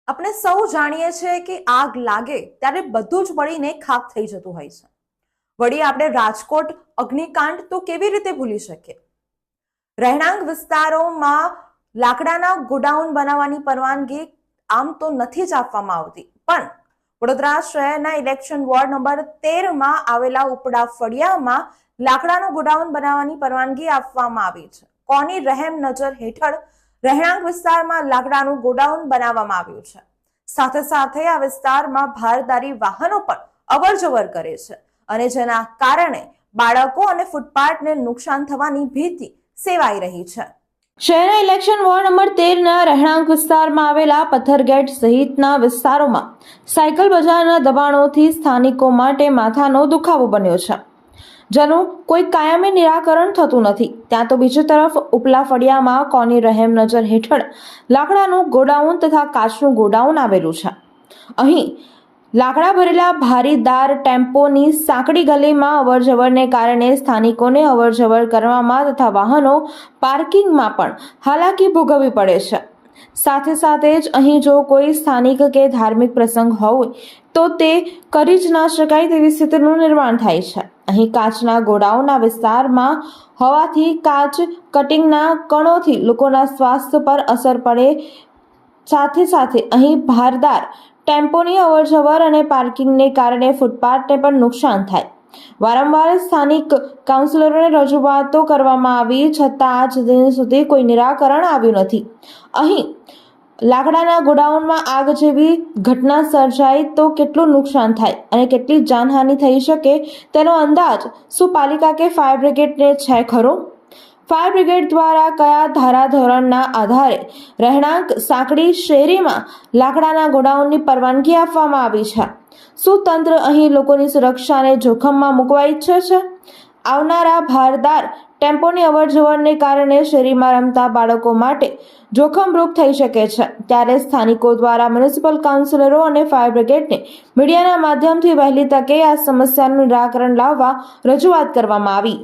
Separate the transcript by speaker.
Speaker 1: આપણે સૌ જાણીએ છીએ કે આગ લાગે ત્યારે બધું જ બળીને ખાખ થઈ જતું હોય છે. વળી આપણે રાજકોટ અગ્નિકાંડ તો કેવી રીતે ભૂલી શકીએ? રહેણાંક વિસ્તારોમાં લાકડાના ગોડાઉન બનાવવાની પરવાનગી આમ તો નથી જ આપવામાં આવતી, પણ વડોદરા શહેરના ઇલેક્શન વોર્ડ નંબર 13માં આવેલા ઉપડા ફળિયામાં લાકડાનું ગોડાઉન બનાવવાની પરવાનગી આપવામાં આવી છે. કોની રહેમ નજર હેઠળ રહેણાંક વિસ્તારમાં લાકડાનું ગોડાઉન બનાવવામાં આવ્યું છે? સાથે સાથે આ વિસ્તારમાં ભારદારી વાહનો પણ અવરજવર કરે છે અને જેના કારણે બાળકો અને ફૂટપાથને નુકસાન થવાની ભીતિ સેવાઈ રહી છે.
Speaker 2: શહેરના ઇલેક્શન વોર્ડ નંબર 13ના રહેણાંક વિસ્તારમાં આવેલા પથ્થરગેટ સહિતના વિસ્તારોમાં સાયકલ બજારના દબાણોથી સ્થાનિકો માટે માથાનો દુખાવો બન્યો છે, જેનું કોઈ કાયમી નિરાકરણ થતું નથી. ત્યાં તો બીજી તરફ ઉપલા ફળિયામાં કોની રહેમ નજર હેઠળ લાકડાનું ગોડાઉન તથા કાચનું ગોડાઉન આવેલું છે. અહીં લાકડા ભરેલા ભારીદાર ટેમ્પોની સાંકડી ગલીમાં અવરજવરને કારણે સ્થાનિકોને અવરજવર કરવામાં તથા વાહનો પાર્કિંગમાં પણ હાલાકી ભોગવવી પડે છે. સાથે સાથે જ અહીં જો કોઈ સ્થાનિક કે ધાર્મિક પ્રસંગ હોય તો તે કરી જ ના શકાય તેવી સ્થિતિનું નિર્માણ થાય છે. અહીં કાચના ગોડાઉનના વિસ્તારમાં હોવાથી કાચ કટિંગના કણોથી લોકોના સ્વાસ્થ્ય પર અસર પડે. સાથે સાથે અહીં ભારદાર ટેમ્પોની અવરજવર અને પાર્કિંગને કારણે ફૂટપાથને પણ નુકસાન થાય. વારંવાર સ્થાનિક કાઉન્સિલરોને રજૂઆતો કરવામાં આવી છતાં આજ દિન સુધી કોઈ નિરાકરણ આવ્યું નથી. અહીં લાકડાના ગોડાઉનમાં આગ જેવી ઘટના સર્જાય તો કેટલું નુકસાન થાય અને કેટલી જાનહાનિ થઈ શકે તેનો અંદાજ શું પાલિકા કે ફાયર બ્રિગેડને છે ખરો? ફાયર બ્રિગેડ દ્વારા કયા ધારાધોરણના આધારે રહેણાંક સાંકડી શેરીમાં લાકડાના ગોડાઉનની પરવાનગી આપવામાં આવી છે? શું તંત્ર અહીં લોકોની સુરક્ષાને જોખમમાં મૂકવા ઈચ્છે છે? આવનારા ભારદાર ટેમ્પોની અવરજવરને કારણે શેરીમાં રમતા બાળકો માટે જોખમરૂપ થઈ શકે છે. ત્યારે સ્થાનિકો દ્વારા મ્યુનિસિપલ કાઉન્સિલરો અને ફાયર બ્રિગેડને મીડિયાના માધ્યમથી વહેલી તકે આ સમસ્યાનું નિરાકરણ લાવવા રજૂઆત કરવામાં આવી.